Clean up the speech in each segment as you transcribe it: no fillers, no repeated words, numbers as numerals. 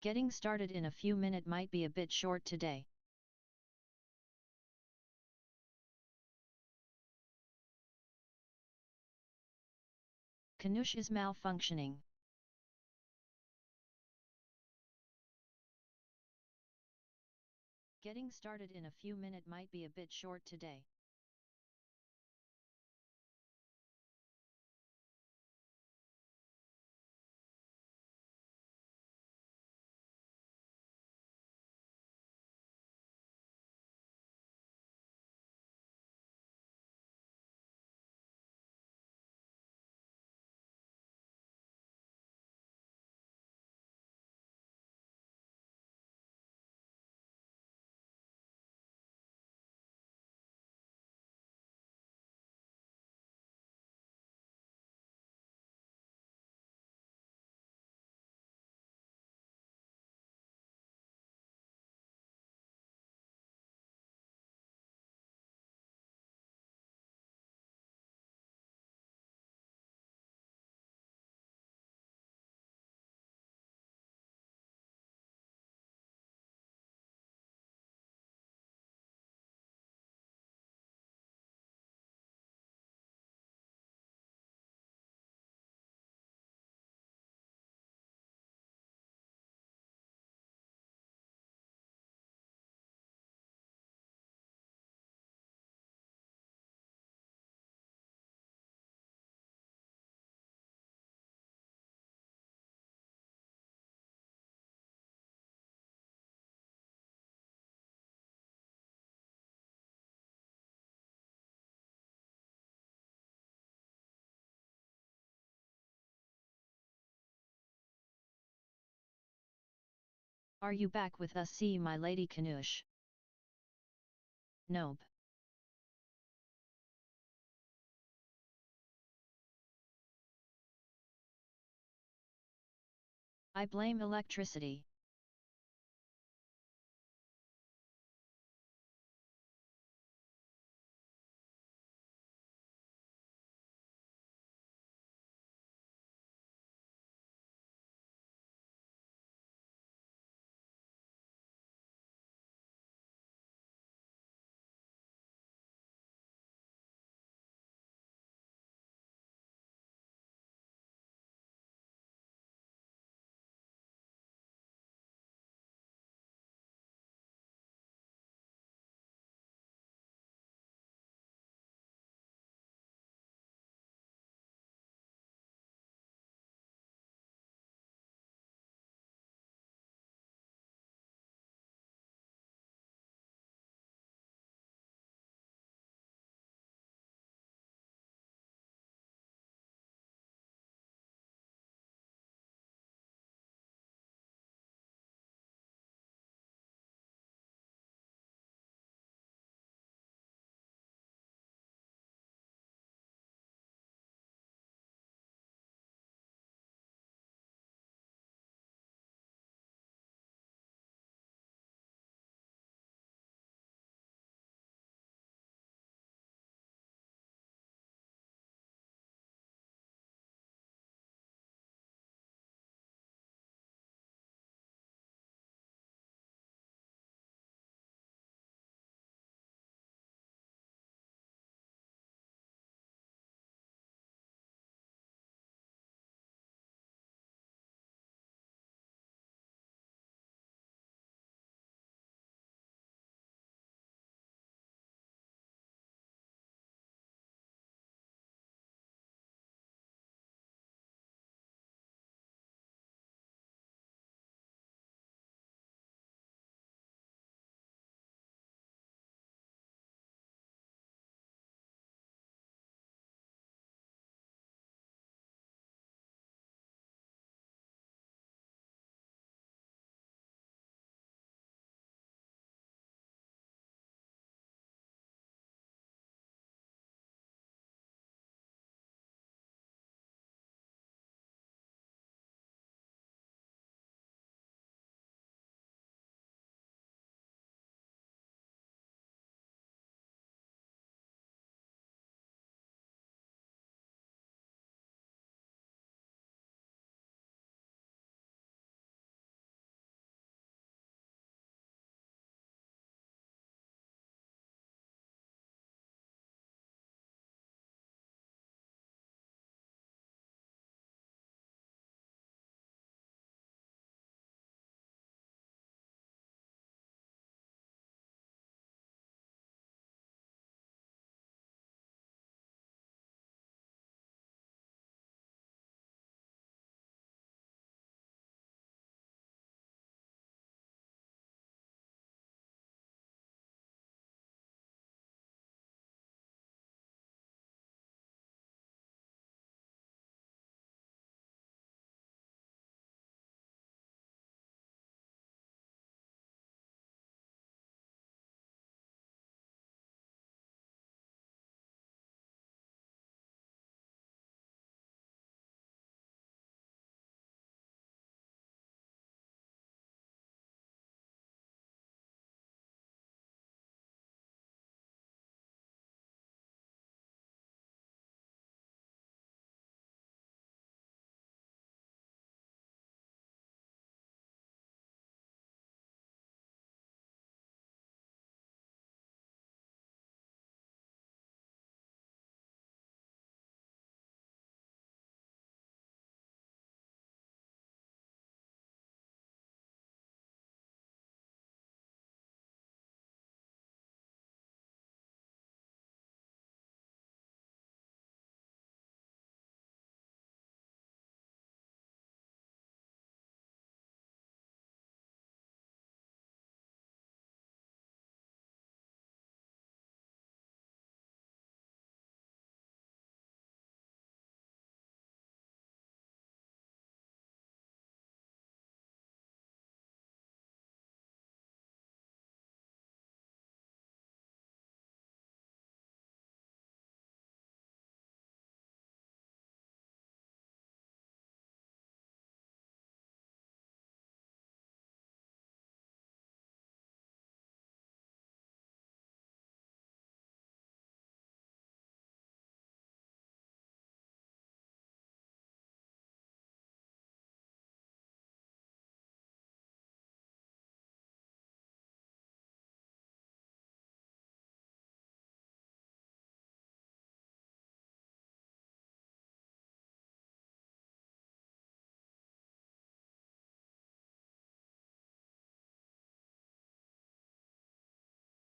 Getting started in a few minutes might be a bit short today. Kanush is malfunctioning. Getting started in a few minutes might be a bit short today. Are you back with us, see my lady Kanush? Nope. I blame electricity.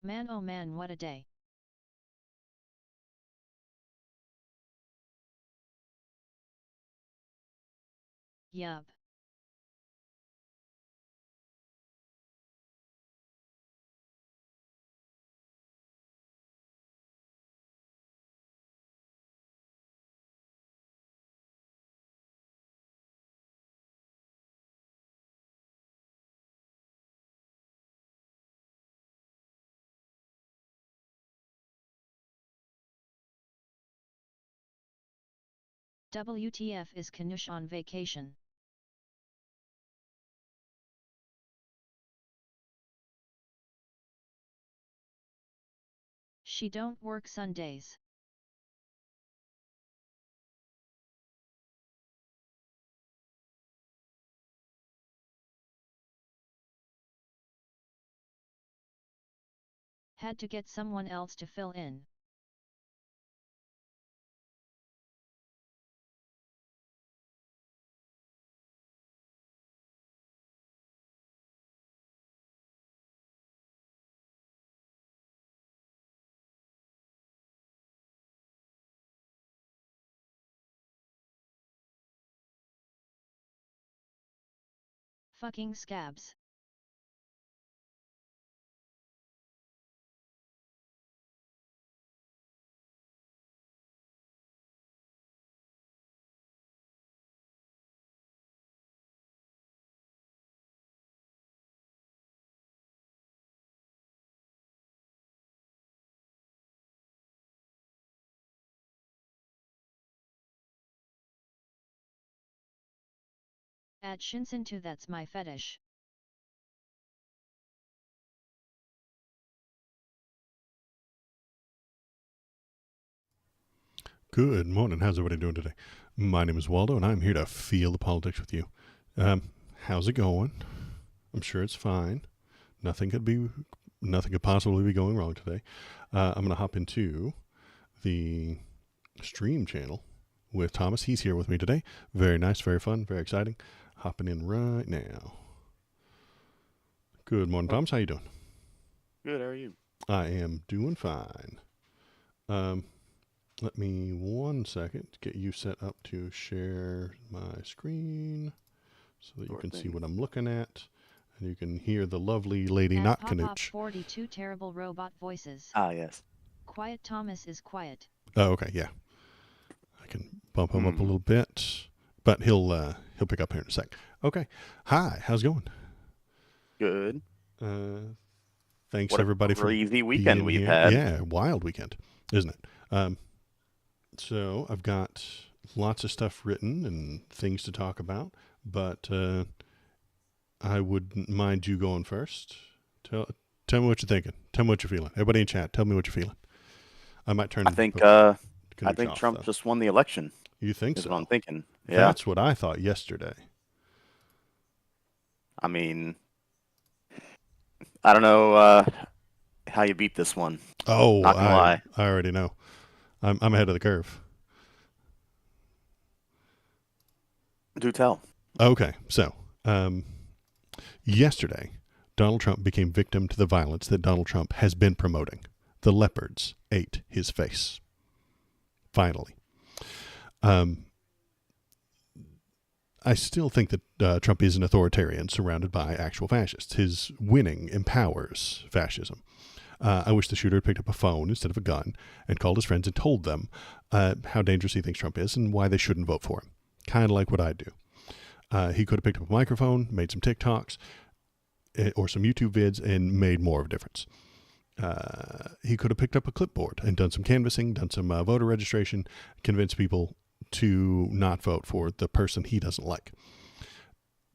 Man oh man, what a day. Yup. WTF is Kanush on vacation? She don't work Sundays. Had to get someone else to fill in. Fucking scabs. Add Shinsen to that's my fetish. Good morning. How's everybody doing today? My name is Waldo, and I'm here to feel the politics with you. How's it going? I'm sure it's fine. Nothing could possibly be going wrong today. I'm going to hop into the stream channel with Thomas. He's here with me today. Very nice, very fun, very exciting. Hopping in right now. Good morning, Thomas. How you doing? Good, how are you? I am doing fine. Let me 1 second to get you set up to share my screen so that you can see what I'm looking at. And you can hear the lovely lady Add not Pop Pop Canooch. 42 terrible robot voices. Ah, yes. Quiet Thomas is quiet. Oh, okay, yeah. I can bump him up a little bit, but he'll pick up here in a sec. Okay. Hi, how's it going? Good. Thanks What everybody a for crazy weekend being we've here. had. Yeah, wild weekend, isn't it? So I've got lots of stuff written and things to talk about, but I wouldn't mind you going first. Tell me what you're thinking. Tell me what you're feeling. Everybody in chat, tell me what you're feeling. I might turn. I think off, Trump though. just won the election. You think is so? what I'm thinking. Yeah. That's what I thought yesterday. I mean, I don't know how you beat this one. Oh, Not gonna lie. I already know. I'm ahead of the curve. Do tell. Okay, so yesterday, Donald Trump became victim to the violence that Donald Trump has been promoting. The leopards ate his face. Finally. I still think that Trump is an authoritarian surrounded by actual fascists. His winning empowers fascism. I wish the shooter had picked up a phone instead of a gun and called his friends and told them how dangerous he thinks Trump is and why they shouldn't vote for him. Kind of like what I do. He could have picked up a microphone, made some TikToks or some YouTube vids, and made more of a difference. He could have picked up a clipboard and done some canvassing, done some voter registration, convinced people to not vote for the person he doesn't like.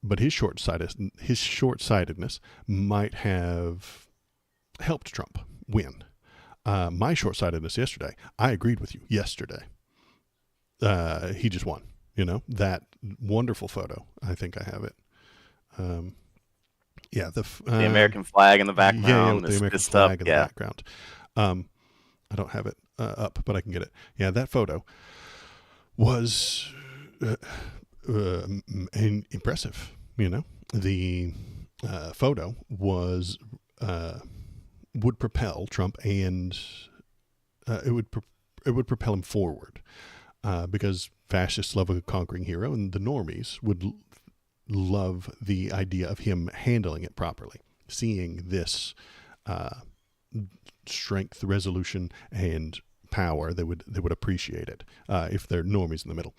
But his short-sightedness might have helped Trump win. My short-sightedness yesterday, I agreed with you yesterday. He just won. You know, that wonderful photo. I think I have it. Yeah, the American flag in the background. Yeah, with the American flag in the background. I don't have it up, but I can get it. Yeah, that photo was impressive. You know, the photo was would propel Trump, and it would propel him forward, because fascists love a conquering hero, and the normies would love the idea of him handling it properly, seeing this strength, resolution, and power. They would appreciate it. If they're normies in the middle,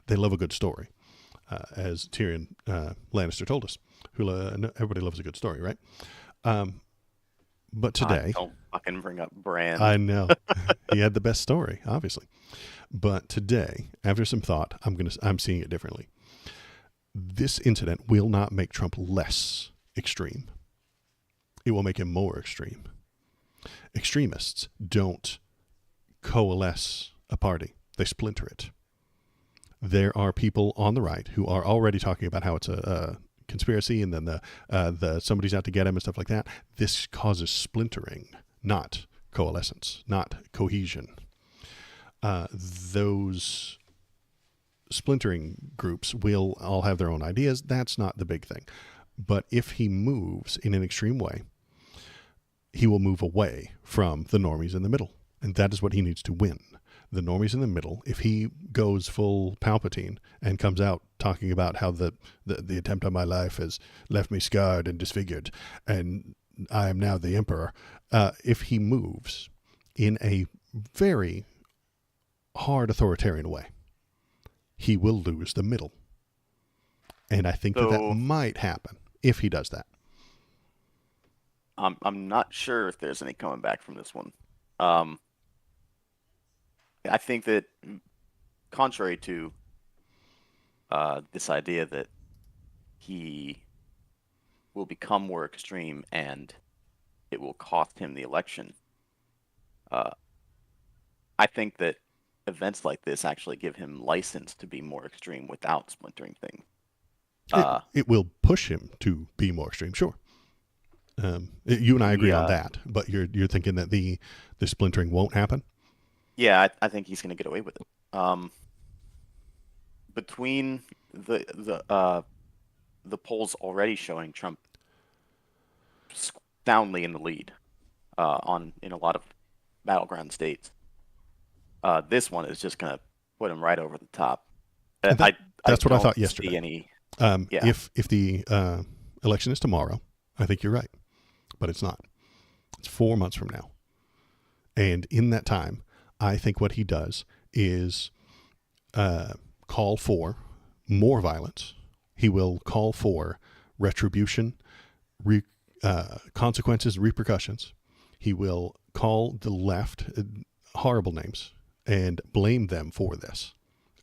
they love a good story, as Tyrion Lannister told us. Everybody loves a good story, right? But today, don't fucking bring up Bran. I know he had the best story, obviously. But today, after some thought, I'm seeing it differently. This incident will not make Trump less extreme. It will make him more extreme. Extremists don't coalesce a party. They splinter it. There are people on the right who are already talking about how it's a conspiracy, and then the somebody's out to get him and stuff like that. This causes splintering, not coalescence, not cohesion. Those splintering groups will all have their own ideas. That's not the big thing. But if he moves in an extreme way, he will move away from the normies in the middle. And that is what he needs to win. The normies in the middle, if he goes full Palpatine and comes out talking about how the attempt on my life has left me scarred and disfigured, and I am now the emperor, if he moves in a very hard authoritarian way, he will lose the middle. And I think that might happen if he does that. I'm not sure if there's any coming back from this one. I think that, contrary to this idea that he will become more extreme and it will cost him the election, I think that events like this actually give him license to be more extreme without splintering things. It will push him to be more extreme, sure. You and I agree on that, but you're thinking that the splintering won't happen? Yeah, I think he's going to get away with it. Between the polls already showing Trump soundly in the lead in a lot of battleground states, this one is just going to put him right over the top. That's what I thought yesterday. If the election is tomorrow, I think you're right, but it's not. It's 4 months from now, and in that time, I think what he does is call for more violence. He will call for retribution, consequences, repercussions. He will call the left horrible names and blame them for this.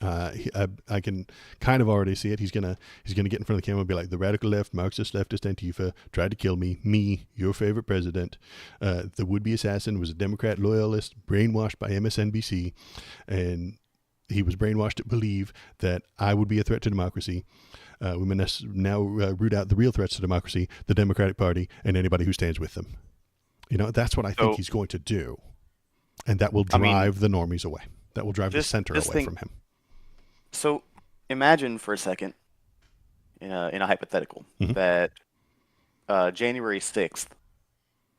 I can kind of already see it. He's gonna get in front of the camera and be like, the radical left, Marxist, leftist, Antifa tried to kill me, your favorite president. The would-be assassin was a Democrat loyalist, brainwashed by MSNBC, and he was brainwashed to believe that I would be a threat to democracy. We must now root out the real threats to democracy, the Democratic Party, and anybody who stands with them. That's what I think he's going to do, and that will drive the normies away. That will drive the center away from him. So imagine for a second, in a hypothetical, that January 6th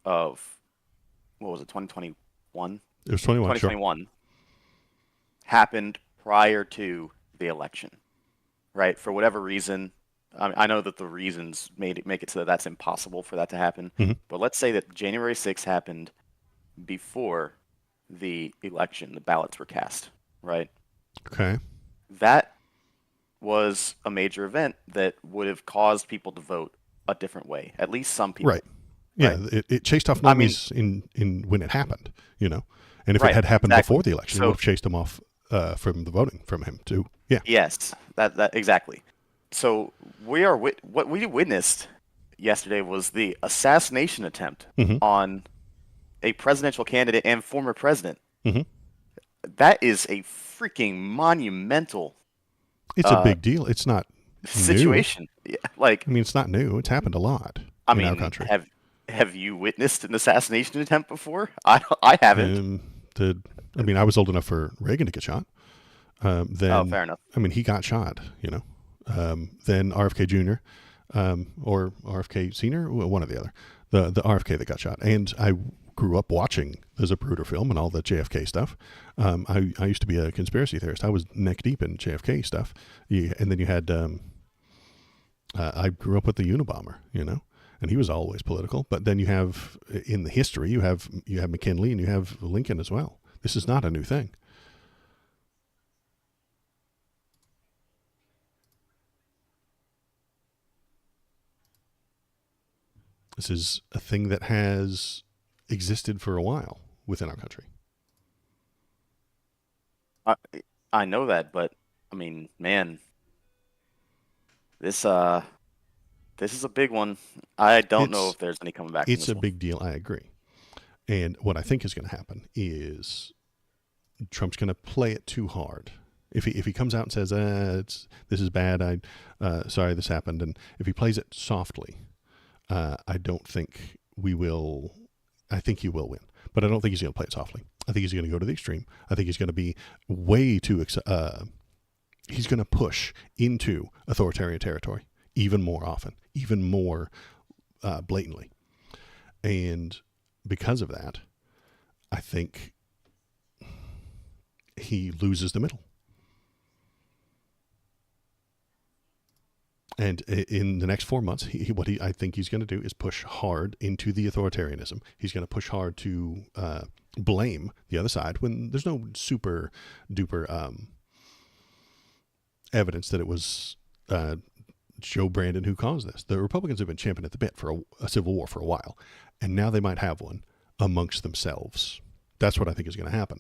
of, what was it, 2021? It was 2021 sure. Happened prior to the election, right? For whatever reason, I know that the reasons make it so that that's impossible for that to happen. But let's say that January 6th happened before the election, the ballots were cast, right? Okay. That was a major event that would have caused people to vote a different way. At least some people. Right. Yeah. Right? It chased off normies in when it happened, And if it had happened before the election, it would have chased them off from the voting from him too. Yeah. Yes. That exactly. So what we witnessed yesterday was the assassination attempt on a presidential candidate and former president. That is a freaking monumental. It's a big deal. It's not situation. New. Yeah, it's not new. It's happened a lot in our country. Have you witnessed an assassination attempt before? I haven't. I was old enough for Reagan to get shot. Fair enough. He got shot. Then RFK Jr. Or RFK Sr., one or the other. the RFK that got shot. And I grew up watching the Zapruder film and all the JFK stuff. I used to be a conspiracy theorist. I was neck deep in JFK stuff. And then you had, I grew up with the Unabomber, and he was always political. But then you have, in the history, you have McKinley and you have Lincoln as well. This is not a new thing. This is a thing that has existed for a while within our country. I know that, but I mean, man, this is a big one. I don't know if there's any coming back from It's this a one. big deal. I agree. And what I think is going to happen is Trump's going to play it too hard. If he comes out and says, this is bad, sorry this happened, and if he plays it softly, I don't think we will. I think he will win, but I don't think he's going to play it softly. I think he's going to go to the extreme. I think he's going to be way too. He's going to push into authoritarian territory even more often, even more blatantly, and because of that, I think he loses the middle. And in the next 4 months, I think he's going to do is push hard into the authoritarianism. He's going to push hard to blame the other side when there's no super duper evidence that it was Joe Brandon who caused this. The Republicans have been champing at the bit for a civil war for a while, and now they might have one amongst themselves. That's what I think is going to happen.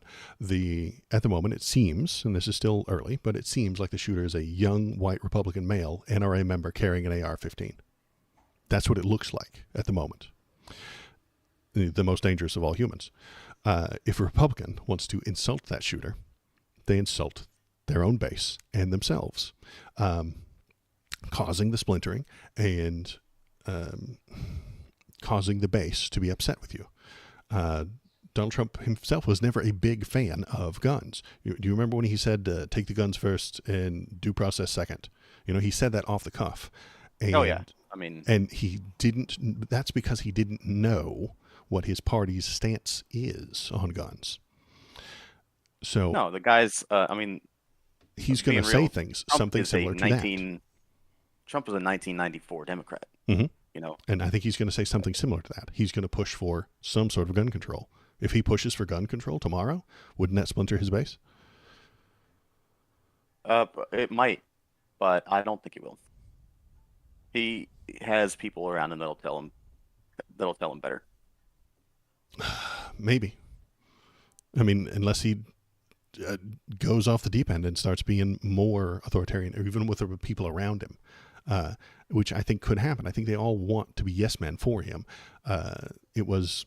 At the moment, it seems, and this is still early, but it seems like the shooter is a young white Republican male NRA member carrying an AR-15. That's what it looks like at the moment. The most dangerous of all humans. If a Republican wants to insult that shooter, they insult their own base and themselves, causing the splintering and causing the base to be upset with you. Donald Trump himself was never a big fan of guns. Do you remember when he said, take the guns first and due process second? He said that off the cuff. And, oh, yeah. I mean, and he didn't, that's because he didn't know what his party's stance is on guns. So, no, the guy's, he's going to say things, something similar to that. Trump was a 1994 Democrat, And I think he's going to say something similar to that. He's going to push for some sort of gun control. If he pushes for gun control tomorrow, wouldn't that splinter his base? It might, but I don't think it will. He has people around him that'll tell him better. Maybe. I mean, unless he goes off the deep end and starts being more authoritarian, or even with the people around him, which I think could happen. I think they all want to be yes men for him. It was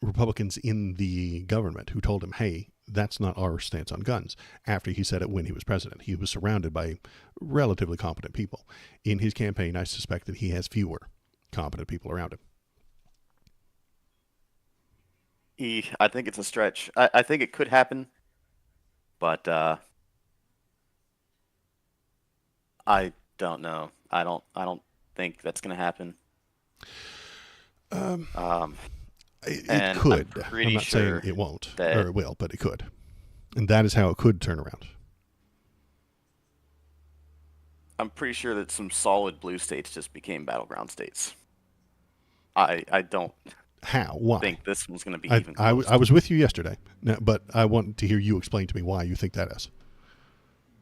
Republicans in the government who told him, hey, that's not our stance on guns. After he said it when he was president, he was surrounded by relatively competent people. In his campaign, I suspect that he has fewer competent people around him. I think it's a stretch. I think it could happen, but I don't know. I don't think that's going to happen. It could. I'm not saying it won't or it will, but it could. And that is how it could turn around. I'm pretty sure that some solid blue states just became battleground states. I don't think this one's going to be even close. I was with you yesterday, but I want to hear you explain to me why you think that is.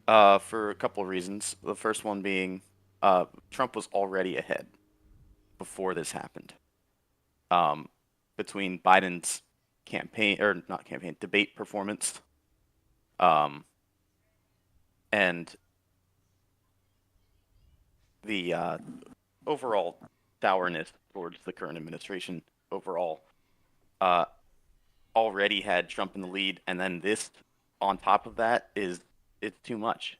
For a couple of reasons. The first one being Trump was already ahead before this happened. Between Biden's debate performance, and the overall dourness towards the current administration overall, already had Trump in the lead, and then this on top of that it's too much.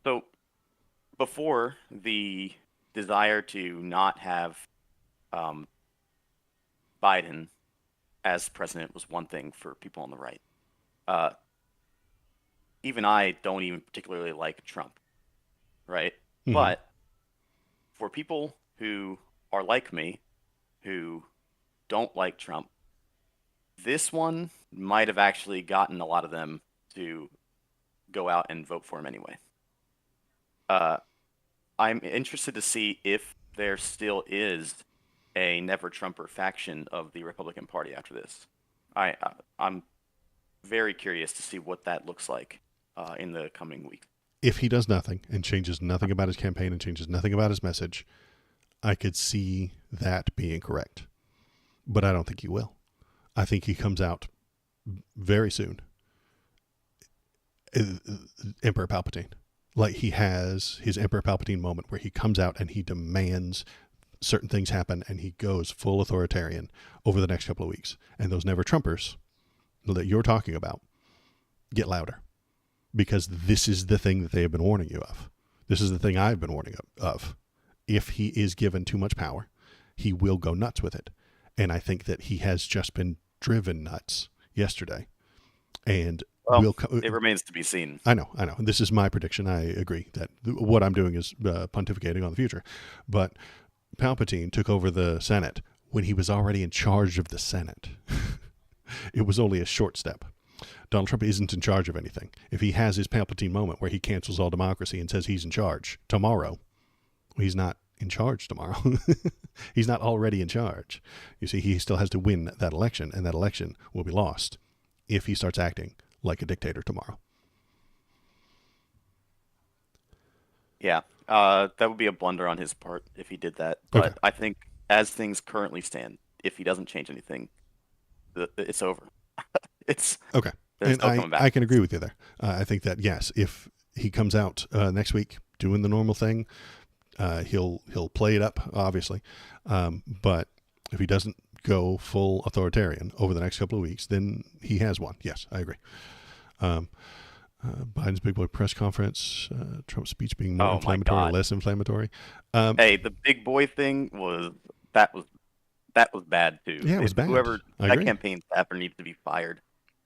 So before, the desire to not have Biden as president was one thing for people on the right. Even I don't even particularly like Trump, right? Mm-hmm. But for people who are like me, who don't like Trump, this one might have actually gotten a lot of them to go out and vote for him anyway. I'm interested to see if there still is a never Trumper faction of the Republican Party after this. I'm very curious to see what that looks like in the coming week. If he does nothing and changes nothing about his campaign and changes nothing about his message, I could see that being correct. But I don't think he will. I think he comes out very soon. Emperor Palpatine. Like he has his Emperor Palpatine moment where he comes out and he demands certain things happen and he goes full authoritarian over the next couple of weeks. And those never Trumpers that you're talking about get louder because this is the thing that they have been warning you of. This is the thing I've been warning of. If he is given too much power, he will go nuts with it. And I think that he has just been driven nuts yesterday. And it remains to be seen. I know. This is my prediction. I agree that what I'm doing is pontificating on the future. But Palpatine took over the Senate when he was already in charge of the Senate. It was only a short step. Donald Trump isn't in charge of anything. If he has his Palpatine moment where he cancels all democracy and says he's in charge tomorrow, he's not in charge tomorrow. He's not already in charge. You see, he still has to win that election, and that election will be lost if he starts acting like a dictator tomorrow. Yeah, that would be a blunder on his part if he did that. But Okay. I think as things currently stand, if he doesn't change anything, it's over. It's okay. There's And no coming back. I can agree with you there. I think that, yes, if he comes out next week doing the normal thing, he'll play it up, obviously. But if he doesn't go full authoritarian over the next couple of weeks, then he has won. Yes, I agree. Biden's big boy press conference, Trump's speech being more inflammatory or less inflammatory. Hey, the big boy thing was bad too. Yeah, it was bad. Whoever I that agree. campaign staffer needs to be fired.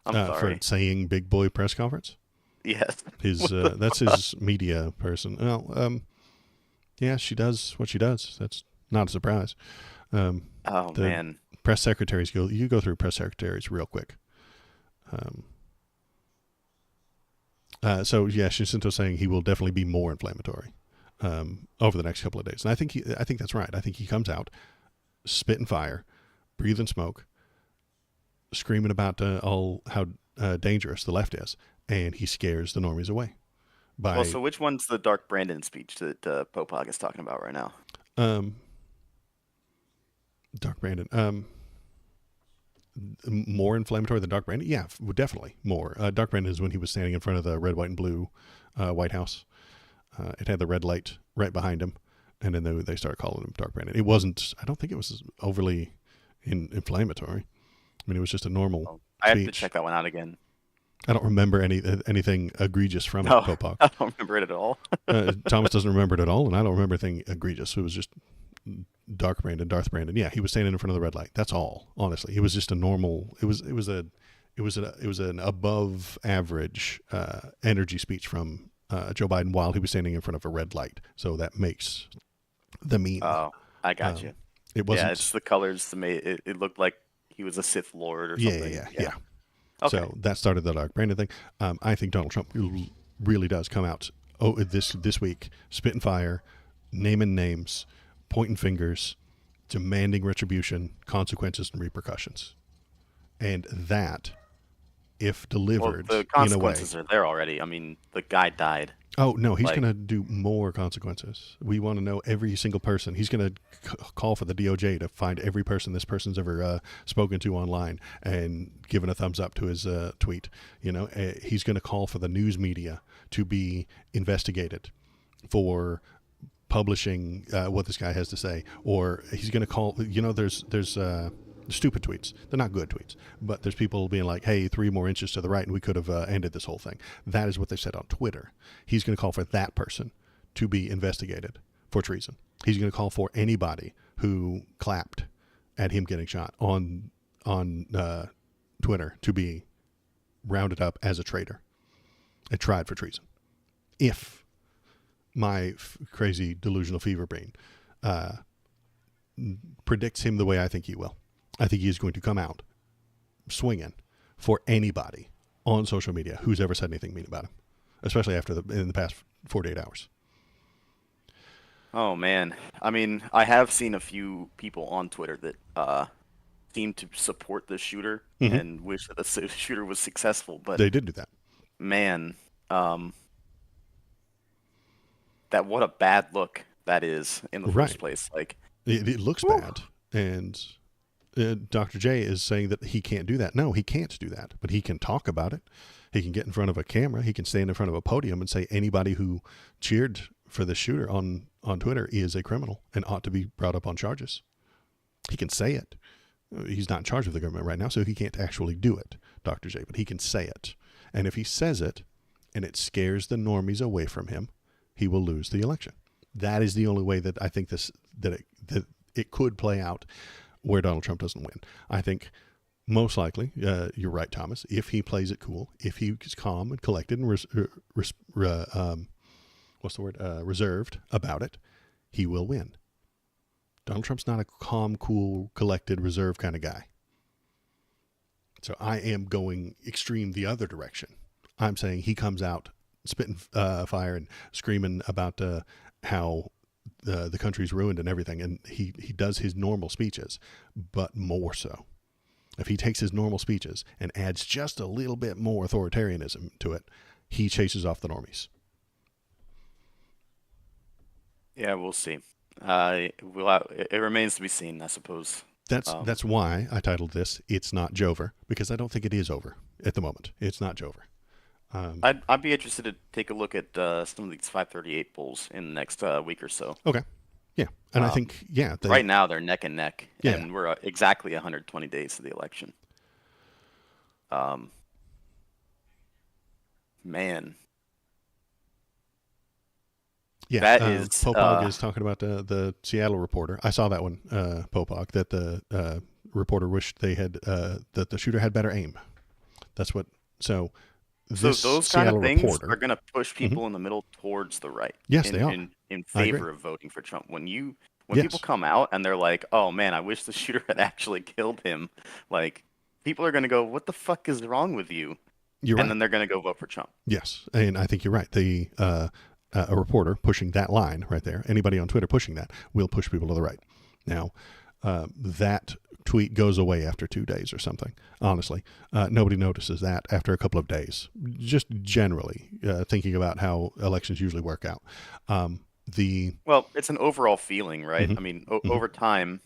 I'm sorry. For saying big boy press conference. Yes. That's his media person. Well, yeah, she does what she does. That's not a surprise. Man. Press secretaries you go through press secretaries real quick. So yeah, Jacinto's saying he will definitely be more inflammatory over the next couple of days, and I think that's right. I think he comes out, spit and fire, breathing smoke, screaming about how dangerous the left is, and he scares the normies away. Well, so which one's the Dark Brandon speech that Popog is talking about right now? Dark Brandon. More inflammatory than Dark Brandon? Yeah, definitely more. Dark Brandon is when he was standing in front of the red, white, and blue White House. It had the red light right behind him, and then they started calling him Dark Brandon. It wasn't. I don't think it was overly inflammatory. I mean, it was just a normal. I have to check that one out again. I don't remember anything egregious from it, Popok. I don't remember it at all. Thomas doesn't remember it at all, and I don't remember anything egregious. It was just Darth Brandon. Yeah, he was standing in front of the red light. That's all. Honestly, it was just a normal. It was an above average energy speech from Joe Biden while he was standing in front of a red light. So that makes the meme. Oh, I got you. It wasn't. Yeah, it's the colors. It looked like he was a Sith Lord or something. Yeah. Okay. So that started the Dark Brandon thing. I think Donald Trump really does come out this week, spit and fire, naming names, pointing fingers, demanding retribution, consequences, and repercussions. And that, if delivered, the consequences are there already. I mean, the guy died. Oh, no, he's going to do more consequences. We want to know every single person. He's going to call for the DOJ to find every person this person's ever spoken to online and given a thumbs up to his tweet. He's going to call for the news media to be investigated for publishing what this guy has to say. Or he's going to call, there's stupid tweets. They're not good tweets, but there's people being like, hey, 3 more inches to the right and we could have ended this whole thing. That is what they said on Twitter. He's going to call for that person to be investigated for treason. He's going to call for anybody who clapped at him getting shot on Twitter to be rounded up as a traitor and tried for treason. If my crazy delusional fever brain predicts him the way I think he will. I think he is going to come out swinging for anybody on social media who's ever said anything mean about him, especially in the past 48 hours. Oh man, I mean, I have seen a few people on Twitter that seem to support the shooter and wish that the shooter was successful, but They did do that. man, that what a bad look that is in the first place. Like it looks bad, and Dr. J is saying that he can't do that. No, he can't do that, but he can talk about it. He can get in front of a camera. He can stand in front of a podium and say anybody who cheered for the shooter on Twitter is a criminal and ought to be brought up on charges. He can say it. He's not in charge of the government right now, so he can't actually do it, Dr. J, but he can say it. And if he says it and it scares the normies away from him, he will lose the election. That is the only way that I think that it could play out where Donald Trump doesn't win. I think most likely, you're right, Thomas, if he plays it cool, if he is calm and collected and reserved about it, he will win. Donald Trump's not a calm, cool, collected, reserved kind of guy. So I am going extreme the other direction. I'm saying he comes out spitting fire and screaming about how the country's ruined and everything, and he does his normal speeches, but more so. If he takes his normal speeches and adds just a little bit more authoritarianism to it, he chases off the normies. Yeah, we'll see. It remains to be seen, I suppose. That's why I titled this "It's Not Joever," because I don't think it is over at the moment. It's not Joever. I'd be interested to take a look at some of these 538 polls in the next week or so. Okay, yeah, and I think right now they're neck and neck, Yeah. and we're exactly 120 days to the election. Man, yeah. that is Popog is talking about the Seattle reporter. I saw that one, Popog, that the reporter wished they had that the shooter had better aim. That's what. So this those Seattle kind of things reporter are going to push people in the middle towards the right. Yes, they are. In I agree. favor of voting for Trump. When Yes. people come out and they're like, "Oh man, I wish the shooter had actually killed him," like people are going to go, "What the fuck is wrong with you?" You're right. And then they're going to go vote for Trump. Yes, and I think you're right. The a reporter pushing that line right there, anybody on Twitter pushing that, will push people to the right. Now, that tweet goes away after 2 days or something. Honestly, nobody notices that after a couple of days. Just generally thinking about how elections usually work out. Well, it's an overall feeling, right? I mean, over time,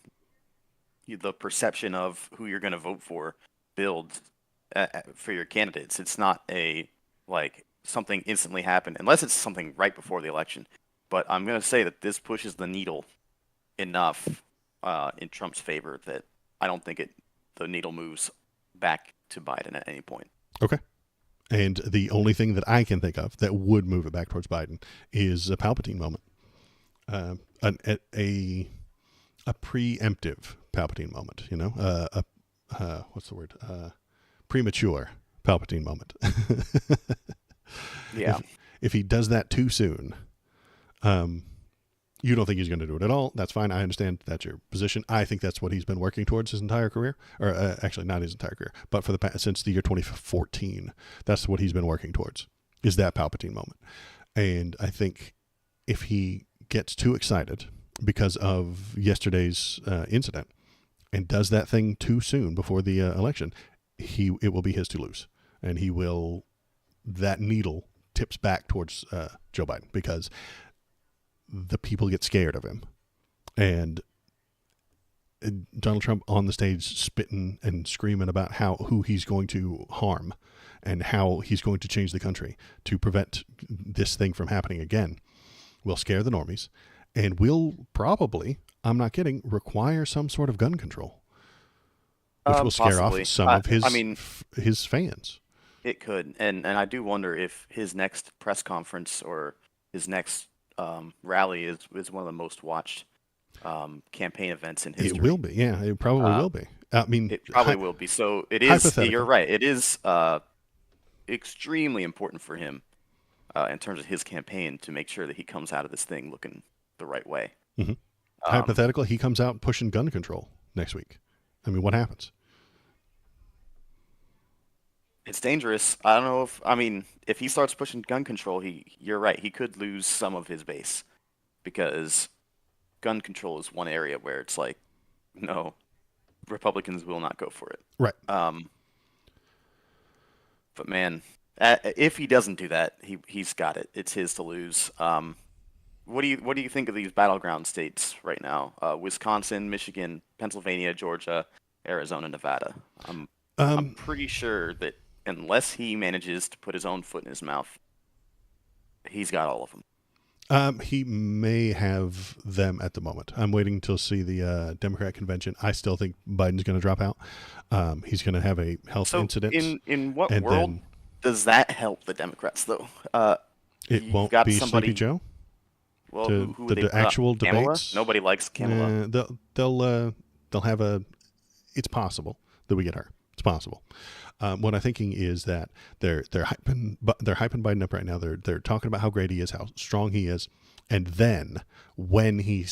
the perception of who you're going to vote for builds for your candidates. It's not like something instantly happened, unless it's something right before the election. But I'm going to say that this pushes the needle enough in Trump's favor that I don't think the needle moves back to Biden at any point. Okay. And the only thing that I can think of that would move it back towards Biden is a Palpatine moment. A preemptive Palpatine moment, what's the word? Premature Palpatine moment. Yeah. If he does that too soon, you don't think he's going to do it at all. That's fine. I understand that's your position. I think that's what he's been working towards his entire career, or actually not his entire career, but since the year 2014, that's what he's been working towards, is that Palpatine moment. And I think if he gets too excited because of yesterday's incident and does that thing too soon before the election, it will be his to lose, and that needle tips back towards Joe Biden, because the people get scared of him. And Donald Trump on the stage spitting and screaming about who he's going to harm and how he's going to change the country to prevent this thing from happening again will scare the normies, and will probably, I'm not kidding, require some sort of gun control, which will scare Possibly. off some of his fans. It could, and I do wonder if his next press conference or his next rally is one of the most watched campaign events in history. It will be, yeah. It probably will be. I mean, it probably will be. So it is. You're right. It is extremely important for him in terms of his campaign to make sure that he comes out of this thing looking the right way. hypothetical, he comes out pushing gun control next week. I mean, what happens? It's dangerous. I don't know if he starts pushing gun control, you're right, he could lose some of his base because gun control is one area where it's like, no, Republicans will not go for it. Right. But man, if he doesn't do that, he's got it. It's his to lose. What do you think of these battleground states right now? Wisconsin, Michigan, Pennsylvania, Georgia, Arizona, Nevada. I'm pretty sure that unless he manages to put his own foot in his mouth, he's got all of them. He may have them at the moment. I'm waiting to see the Democrat convention. I still think Biden's going to drop out. He's going to have a health incident. In what world does that help the Democrats, though? It won't be Sleepy Joe. Well, who the actual debates? Kamala? Nobody likes Kamala. They'll have a. It's possible that we get her. It's possible. What I'm thinking is that they're hyping Biden up right now. They're talking about how great he is, how strong he is, and then when he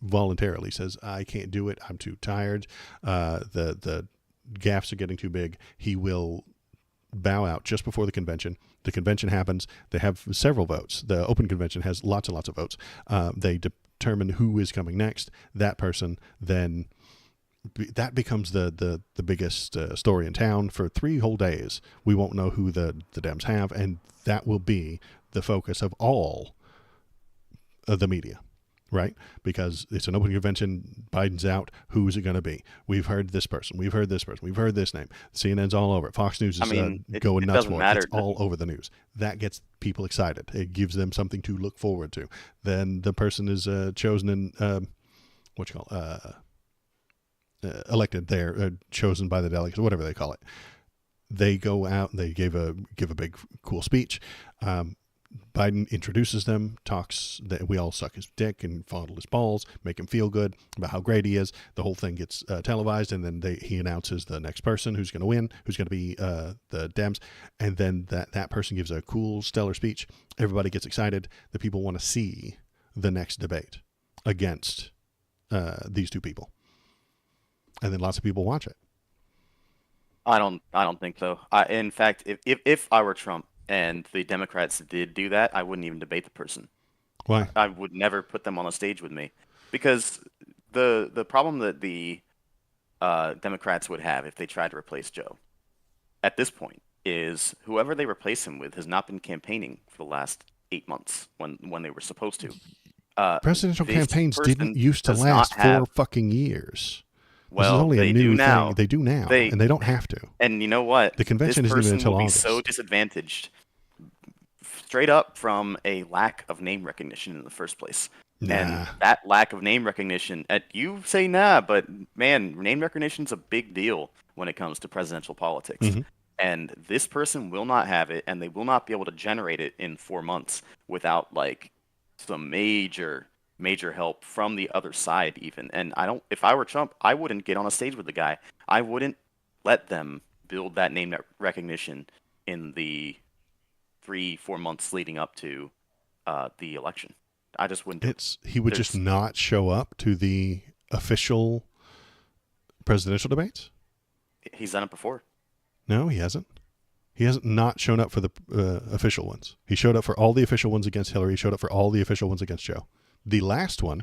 voluntarily says, "I can't do it. I'm too tired. The gaffes are getting too big," he will bow out just before the convention. The convention happens. They have several votes. The open convention has lots and lots of votes. They determine who is coming next. That person then. That becomes the biggest story in town for 3 whole days. We won't know who the Dems have, and that will be the focus of all of the media, right? Because it's an open convention. Biden's out. Who's it going to be? We've heard this person. We've heard this person. We've heard this name. CNN's all over it. Fox News is going nuts for it. It's all over the news. That gets people excited. It gives them something to look forward to. Then the person is chosen in elected there, chosen by the delegates, whatever they call it. They go out and they give a big cool speech. Biden introduces them, talks that we all suck his dick and fondle his balls, make him feel good about how great he is. The whole thing gets televised, and then he announces the next person who's going to win, who's going to be the Dems, and then that person gives a cool, stellar speech. Everybody gets excited. The people want to see the next debate against these two people. And then lots of people watch it. I don't think so. In fact, if I were Trump and the Democrats did do that, I wouldn't even debate the person. Why? I would never put them on a stage with me, because the problem that the Democrats would have if they tried to replace Joe at this point is whoever they replace him with has not been campaigning for the last 8 months when they were supposed to. Presidential campaigns didn't used to last 4 fucking years. Well, this is only a new thing. They do now, and they don't have to. And you know what? The convention isn't even until August. This person will be so disadvantaged straight up from a lack of name recognition in the first place. Nah. And that lack of name recognition, you say nah, but man, name recognition is a big deal when it comes to presidential politics. Mm-hmm. And this person will not have it, and they will not be able to generate it in 4 months without like some major help from the other side even. And if I were Trump, I wouldn't get on a stage with the guy. I wouldn't let them build that name recognition in the 3-4 months leading up to the election. I just wouldn't. He would just not show up to the official presidential debates? He's done it before. No, he hasn't. He hasn't not shown up for the official ones. He showed up for all the official ones against Hillary. He showed up for all the official ones against Joe. The last one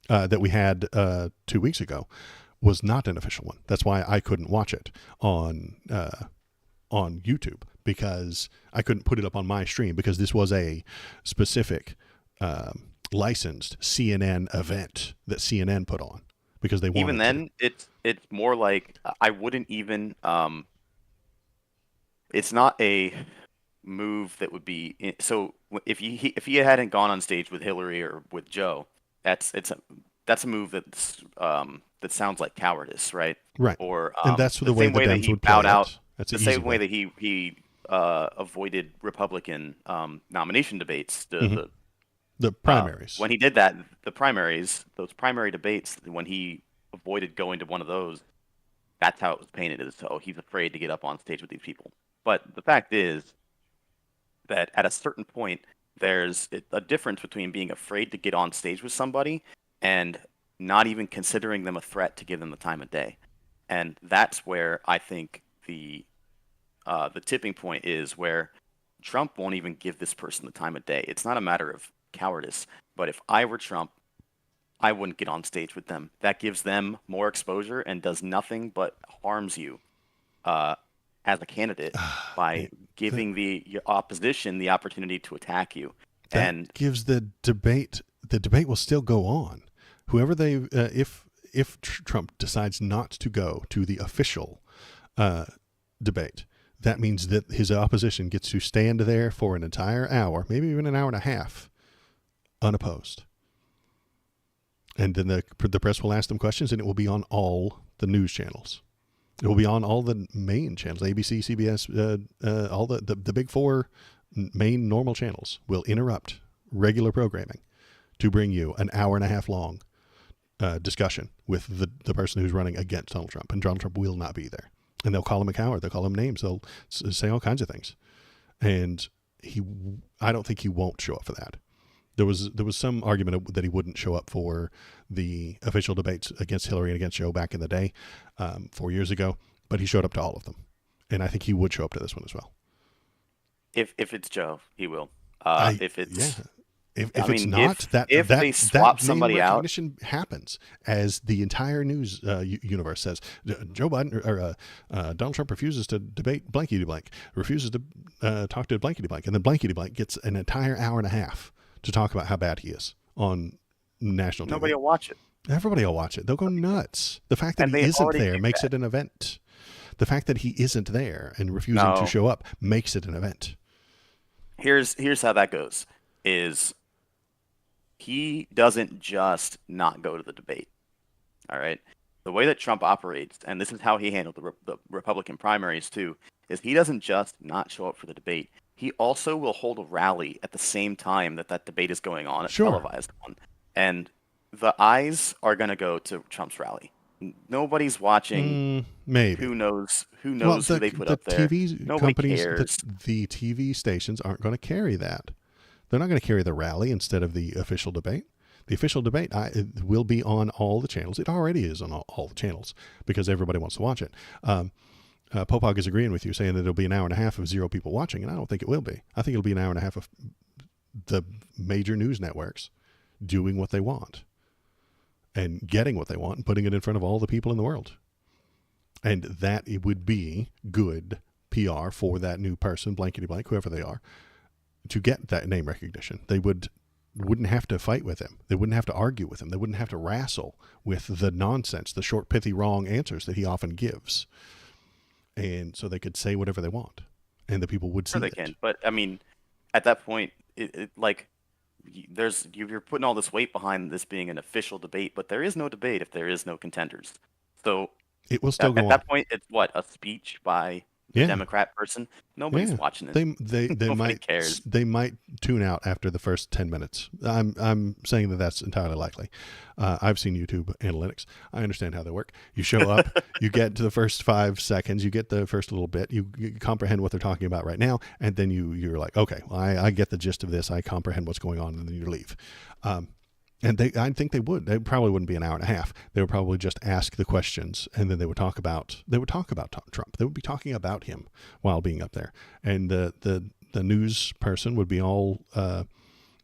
that we had 2 weeks ago was not an official one. That's why I couldn't watch it on YouTube, because I couldn't put it up on my stream, because this was a specific licensed CNN event that CNN put on because they wanted even then to. It's more like I wouldn't even it's not a move that would be so if he hadn't gone on stage with Hillary or with Joe, that's a move that sounds like cowardice, right? Right. Or and that's the way the Dems would bowed play out. That's the same way that he avoided Republican nomination debates. The primaries. When he did that, those primary debates, when he avoided going to one of those, that's how it was painted as, oh, he's afraid to get up on stage with these people. But the fact is that at a certain point, there's a difference between being afraid to get on stage with somebody and not even considering them a threat to give them the time of day. And that's where I think the tipping point is, where Trump won't even give this person the time of day. It's not a matter of cowardice, but if I were Trump, I wouldn't get on stage with them. That gives them more exposure and does nothing but harms you uh, as a candidate by giving the opposition the opportunity to attack you. That And gives the debate will still go on. Whoever they, if Trump decides not to go to the official debate, that means that his opposition gets to stand there for an entire hour, maybe even an hour and a half, unopposed. And then the press will ask them questions, and it will be on all the news channels. It will be on all the main channels, ABC, CBS, all the big four main normal channels will interrupt regular programming to bring you an hour and a half long discussion with the person who's running against Donald Trump. And Donald Trump will not be there. And they'll call him a coward. They'll call him names. They'll say all kinds of things. And I don't think he won't show up for that. There was some argument that he wouldn't show up for the official debates against Hillary and against Joe back in the day, 4 years ago, but he showed up to all of them. And I think he would show up to this one as well. if it's Joe, he will. If it's If I it's mean, not, if they swap that name somebody out, recognition happens, as the entire news universe says. Joe Biden or Donald Trump refuses to debate blankety blank, refuses to talk to blankety blank, and then blankety blank gets an entire hour and a half to talk about how bad he is on national TV. nobody will watch it. Everybody will watch it. They'll go nuts. The fact that And he they isn't already there do makes that. it an event. The fact that he isn't there and refusing No. to show up makes it an event. Here's how that goes. Is he doesn't just not go to the debate. All right. The way that Trump operates, and this is how he handled the Republican primaries too, is he doesn't just not show up for the debate. He also will hold a rally at the same time that debate is going on, a Sure. televised one. And the eyes are going to go to Trump's rally. Nobody's watching. Maybe. Who knows who they put the up there. TV Nobody companies, cares. the TV stations aren't going to carry that. They're not going to carry the rally instead of the official debate. The official debate it will be on all the channels. It already is on all the channels because everybody wants to watch it. Popog is agreeing with you, saying that it'll be an hour and a half of zero people watching, and I don't think it will be. I think it'll be an hour and a half of the major news networks doing what they want and getting what they want and putting it in front of all the people in the world. And that it would be good PR for that new person, blankety blank, whoever they are, to get that name recognition. They wouldn't have to fight with him. They wouldn't have to argue with him. They wouldn't have to wrestle with the nonsense, the short, pithy, wrong answers that he often gives. And so they could say whatever they want, and the people would see Sure they it. can, but I mean, at that point, you're putting all this weight behind this being an official debate, but there is no debate if there is no contenders. So It will still go at on. that point, it's what, a speech by a Yeah. Democrat person. Nobody's Yeah. watching it. They Nobody might cares. They might tune out after the first 10 minutes. I'm saying that that's entirely likely. I've seen YouTube analytics. I understand how they work. You show up, you get to the first 5 seconds, you get the first little bit, you comprehend what they're talking about right now, and then you're like, okay, well, I get the gist of this. I comprehend what's going on, and then you leave. And I think they would. They probably wouldn't be an hour and a half. They would probably just ask the questions, and then they would talk about Trump. They would be talking about him while being up there, and the news person would be all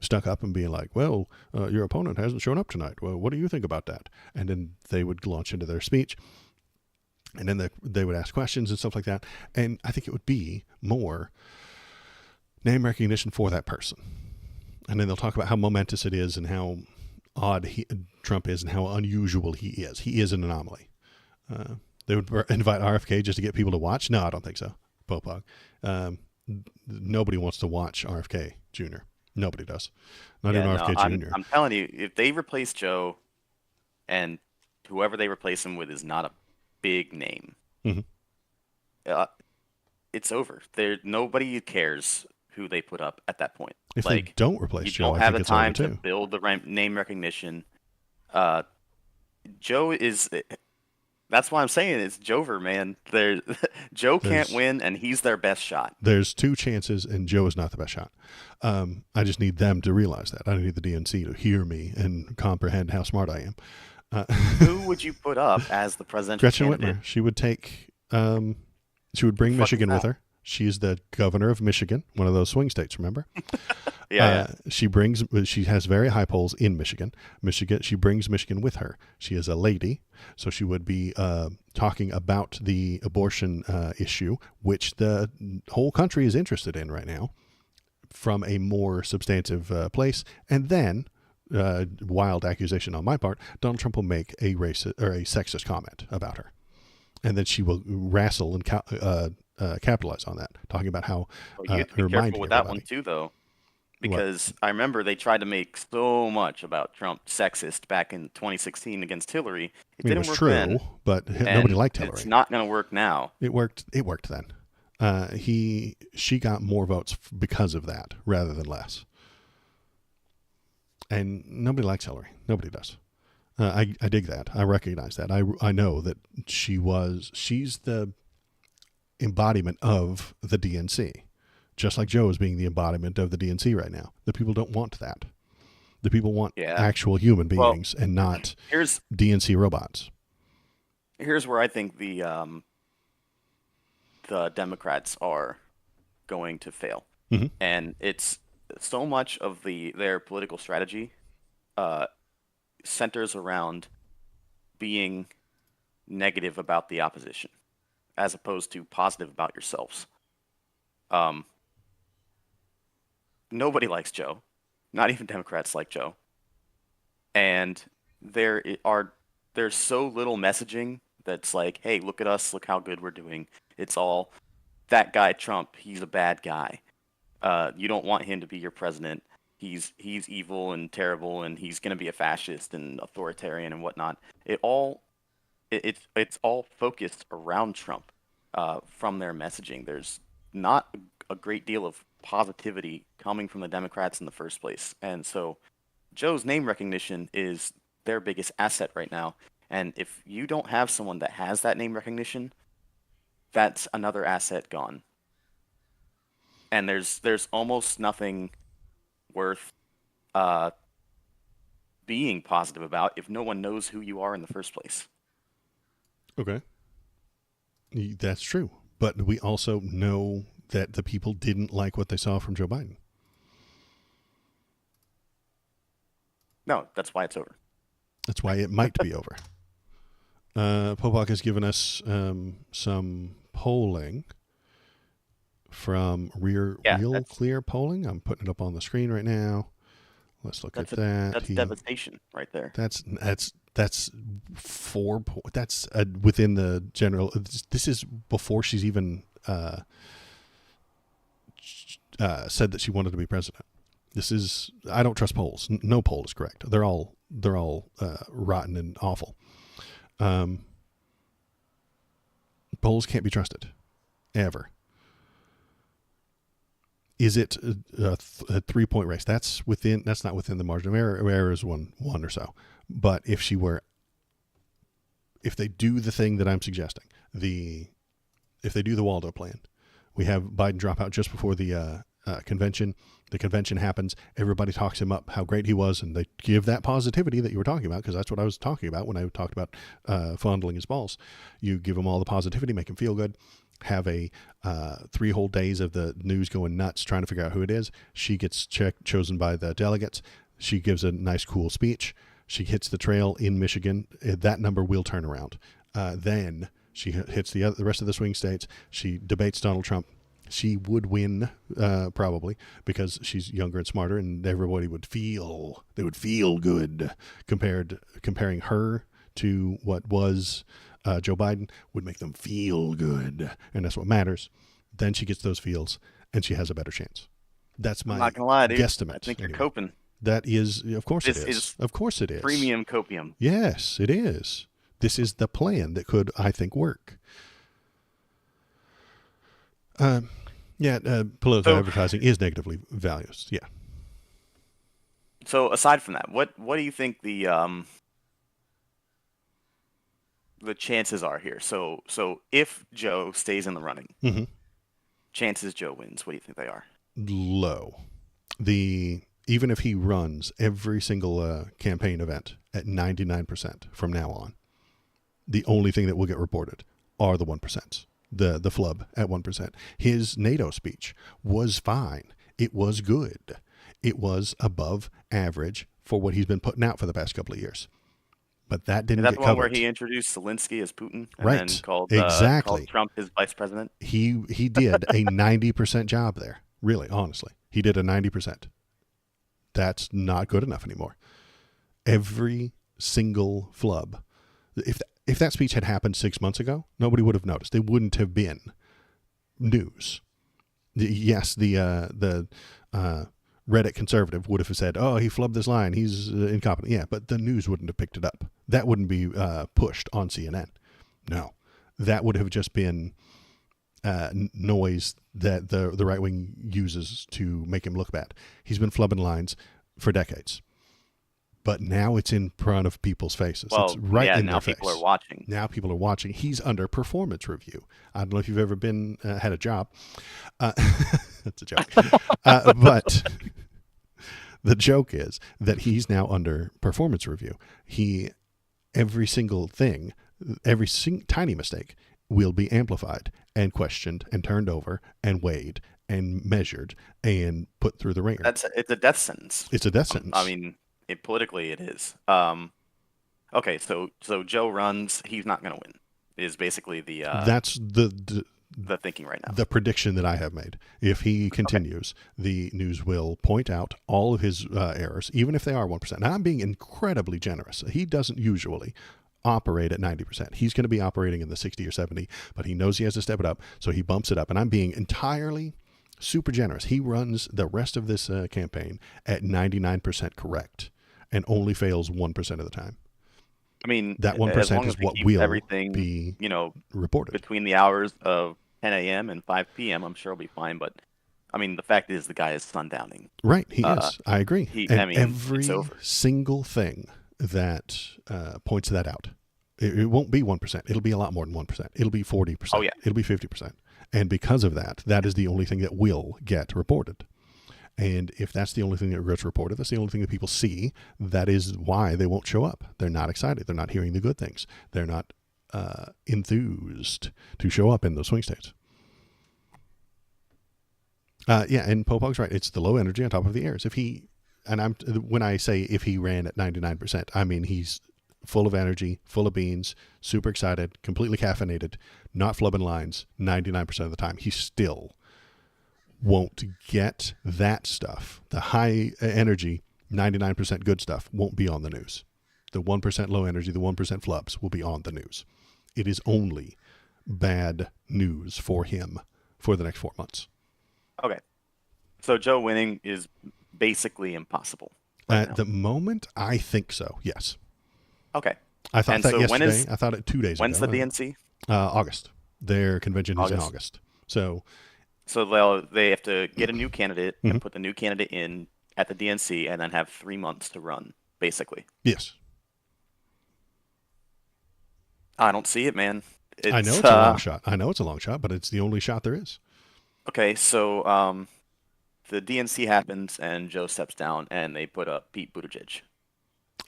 stuck up and being like, "Well, your opponent hasn't shown up tonight. Well, what do you think about that?" And then they would launch into their speech, and then they would ask questions and stuff like that. And I think it would be more name recognition for that person, and then they'll talk about how momentous it is and how odd Trump is and how unusual he is. He is an anomaly. They would invite RFK just to get people to watch. No, I don't think so. Popog. Nobody wants to watch RFK Jr. Nobody does. Not even RFK Jr. I'm telling you, if they replace Joe, and whoever they replace him with is not a big name, it's over. Nobody cares who they put up at that point. If they don't replace you Joe, don't I have think the it's over time to too. build the name recognition. Joe is That's why I'm saying it's Joever, man. Joe can't There's win, and he's their best shot. there's two chances, and Joe is not the best shot. I just need them to realize that. I need the DNC to hear me and comprehend how smart I am. Who would you put up as the presidential Gretchen candidate? Whitmer. She would bring Fuck is Michigan with that? her. She's the governor of Michigan, one of those swing states. Remember? Yeah, She has very high polls in Michigan. She brings Michigan with her. She is a lady, so she would be talking about the abortion issue, which the whole country is interested in right now, from a more substantive place. And then, wild accusation on my part, Donald Trump will make a racist or a sexist comment about her, and then she will wrestle and capitalize on that, talking about how Well, you have to be reminding careful with that one everybody. too, though, What? because I remember they tried to make so much about Trump sexist back in 2016 against Hillary. It I mean, it didn't was work then, true, but nobody and liked it's Hillary. not going to work now. It worked. It worked then. She got more votes because of that rather than less. And nobody likes Hillary. Nobody does. I dig that. I recognize that. I know that she's the embodiment of the DNC, just like Joe is being the embodiment of the DNC right now. The people don't want that. The people want Yeah. actual human Well, beings and not here's DNC robots. where I think the Democrats are going to fail, Mhm. and it's so much of their political strategy uh, centers around being negative about the opposition as opposed to positive about yourselves. Um, Nobody likes Joe, not even Democrats like Joe, and there's so little messaging that's like, hey, look at us, look how good we're doing. It's all that guy Trump, he's a bad guy. You don't want him to be your president. He's evil and terrible, and he's going to be a fascist and authoritarian and whatnot. It's all focused around Trump from their messaging. There's not a great deal of positivity coming from the Democrats in the first place, and so Joe's name recognition is their biggest asset right now. And if you don't have someone that has that name recognition, that's another asset gone. And there's almost nothing worth uh, being positive about if no one knows who you are in the first place. Okay. That's true. But we also know that the people didn't like what they saw from Joe Biden. No, that's why it's over. That's why it might be over. Popok has given us some polling from Real Clear Polling. I'm putting it up on the screen right now. Let's look at that. That's devastation right there. That's 4 that's within the general. This is before she's even said that she wanted to be president. This is, I don't trust polls. No poll is correct. They're all rotten and awful. Polls can't be trusted ever. Is it a 3-point race? That's not within the margin of error. Error is one or so. But if they do the thing that I'm suggesting, if they do the Waldo plan, we have Biden drop out just before the convention. The convention happens. Everybody talks him up, how great he was, and they give that positivity that you were talking about, because that's what I was talking about when I talked about fondling his balls. You give him all the positivity, make him feel good. Have a 3 whole days of the news going nuts trying to figure out who it is. She gets chosen by the delegates. She gives a nice, cool speech. She hits the trail in Michigan. That number will turn around. Then she hits the rest of the swing states. She debates Donald Trump. She would win probably, because she's younger and smarter, and everybody would feel good comparing her to what was Joe Biden would make them feel good, and that's what matters. Then she gets those feels, and she has a better chance. That's my I'm not gonna lie, dude. guesstimate. I think you're anyway. coping. That is, of course This it is. is Of course it is. Premium copium. Yes, it is. This is the plan that could, I think, work. Political advertising is negatively valued. Yeah. So aside from that, what do you think the the chances are here. So if Joe stays in the running, Mm-hmm. chances Joe wins. What do you think they are? Low. Even if he runs every single campaign event at 99% from now on, the only thing that will get reported are the 1%. The flub at 1%. His NATO speech was fine. It was good. It was above average for what he's been putting out for the past couple of years. But that Is didn't that get the one where covered. he introduced Zelensky as Putin and then Right. called Exactly. Trump his vice president? He did a 90% job there. Really, honestly. He did a 90%. That's not good enough anymore. Every single flub. If that speech had happened 6 months ago, nobody would have noticed. It wouldn't have been news. Yes, the Reddit conservative would have said, "Oh, he flubbed this line. He's incompetent." Yeah, but the news wouldn't have picked it up. That wouldn't be pushed on CNN. No, that would have just been noise that the right wing uses to make him look bad. He's been flubbing lines for decades, but now it's in front of people's faces. Well, it's right yeah, in now their people face. are watching. Now people are watching. He's under performance review. I don't know if you've ever been had a job. That's a joke. But the joke is that he's now under performance review. Every single thing, tiny mistake will be amplified and questioned and turned over and weighed and measured and put through the ringer. It's a death sentence. It's a death sentence. I mean, politically it is. Okay, so Joe runs, he's not going to win. Is basically the that's the thinking right now. The prediction that I have made. If he continues, the news will point out all of his errors, even if they are 1%. Now, I'm being incredibly generous. He doesn't usually operate at 90%. He's going to be operating in the 60 or 70, but he knows he has to step it up, so he bumps it up. And I'm being entirely super generous. He runs the rest of this campaign at 99% correct and only fails 1% of the time. I mean, that 1% is what will everything be reported between the hours of 10 a.m. and 5 p.m. I'm sure it'll be fine, but I mean, the fact is the guy is sundowning. Right, he is. I agree. Every it's over. Single thing that points that out, it won't be 1%. It'll be a lot more than 1%. It'll be 40%. Oh, yeah. It'll be 50%. And because of that, that is the only thing that will get reported. And if that's the only thing that gets reported, that's the only thing that people see, that is why they won't show up. They're not excited. They're not hearing the good things. They're not enthused to show up in those swing states. Yeah, and Popog's right. It's the low energy on top of the airs. When I say if he ran at 99%, I mean he's full of energy, full of beans, super excited, completely caffeinated, not flubbing lines 99% of the time. He still won't get that stuff. The high energy, 99% good stuff won't be on the news. The 1% low energy, the 1% flubs will be on the news. It is only bad news for him for the next 4 months. Okay. So Joe winning is basically impossible. At the moment, I think so, yes. Okay. I thought that yesterday. I thought it 2 days ago. When's the DNC? August. Their convention is in August. So they have to get a new candidate and put the new candidate in at the DNC and then have 3 months to run, basically. Yes. I don't see it, man. I know it's a long shot. I know it's a long shot, but it's the only shot there is. Okay, so the DNC happens and Joe steps down and they put up Pete Buttigieg.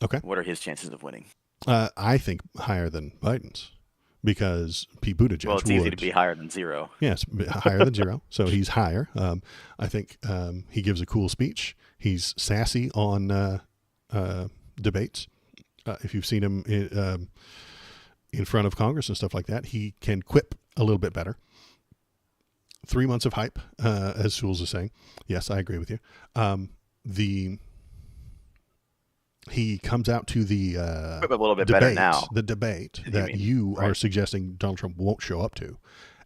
Okay. What are his chances of winning? I think higher than Biden's because Pete Buttigieg Well, it's easy to be higher than zero. Yes, higher than zero. So he's higher. I think he gives a cool speech. He's sassy on debates. If you've seen him in front of Congress and stuff like that, he can quip a little bit better. 3 months of hype, as Schools is saying. Yes, I agree with you. He comes out to the a little bit debate, better now. the debate that you are suggesting Donald Trump won't show up to,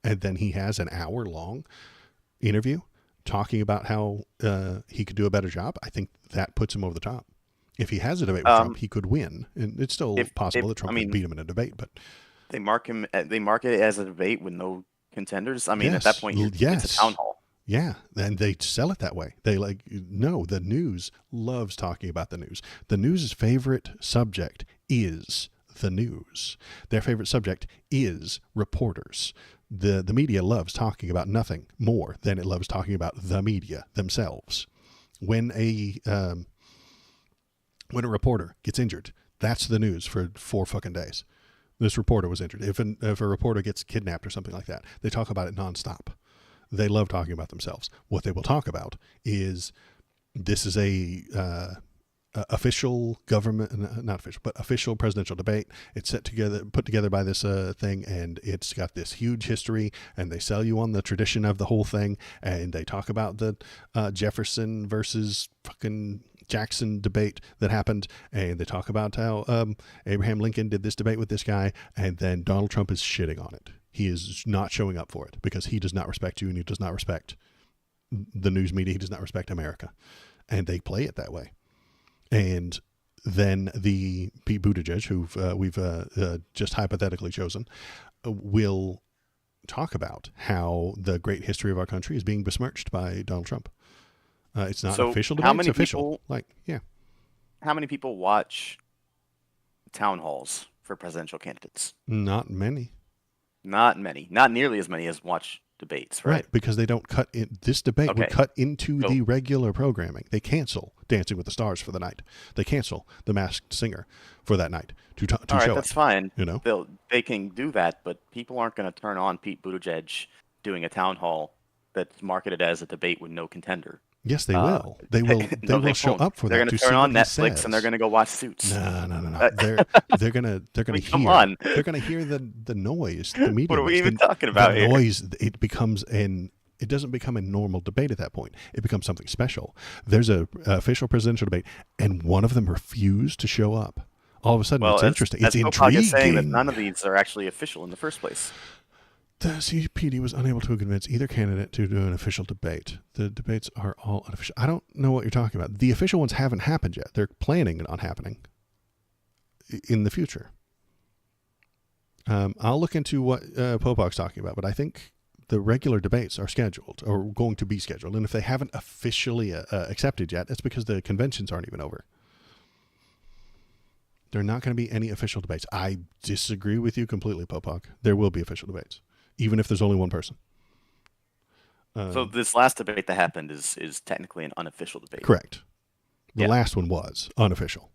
and then he has an hour-long interview talking about how he could do a better job. I think that puts him over the top. If he has a debate with Trump, he could win, and it's still possible that Trump could beat him in a debate. But they mark it as a debate with no contenders. I mean, at that point, it's a town hall. Yeah, and they sell it that way. They the news loves talking about the news. The news's favorite subject is the news. Their favorite subject is reporters. The media loves talking about nothing more than it loves talking about the media themselves. When a reporter gets injured, that's the news for 4 fucking days. This reporter was injured. If a reporter gets kidnapped or something like that, they talk about it nonstop. They love talking about themselves. What they will talk about is this is a official government, not official, but official presidential debate. It's put together by this thing, and it's got this huge history, and they sell you on the tradition of the whole thing, and they talk about the Jefferson versus fucking Jackson debate that happened, and they talk about how Abraham Lincoln did this debate with this guy, and then Donald Trump is shitting on it. He is not showing up for it because he does not respect you, and he does not respect the news media. He does not respect America, and they play it that way. And then the Pete Buttigieg, who we've just hypothetically chosen, will talk about how the great history of our country is being besmirched by Donald Trump. It's not an official debate. It's official. How many people watch town halls for presidential candidates? Not many. Not many. Not nearly as many as watch debates, right? Because they don't cut in. This debate would cut into the regular programming. They cancel Dancing with the Stars for the night. They cancel The Masked Singer for that night to show it. All right, that's fine. You know, they can do that, but people aren't going to turn on Pete Buttigieg doing a town hall that's marketed as a debate with no contender. Yes, they will. They will. They will show up for that. They're going to turn on Netflix and they're going to go watch Suits. No. They're going to come hear. on. They're going to hear the noise. The media. What are we even talking about the here? Noise. It becomes It doesn't become a normal debate at that point. It becomes something special. There's a official presidential debate, and one of them refused to show up. All of a sudden, it's interesting. It's intriguing. Is saying that none of these are actually official in the first place. The CPD was unable to convince either candidate to do an official debate. The debates are all unofficial. I don't know what you're talking about. The official ones haven't happened yet. They're planning on happening in the future. I'll look into what Popok's talking about, but I think the regular debates are scheduled or going to be scheduled. And if they haven't officially accepted yet, it's because the conventions aren't even over. There are not going to be any official debates. I disagree with you completely, Popok. There will be official debates, even if there's only one person. So this last debate that happened is technically an unofficial debate. Correct. The last one was unofficial.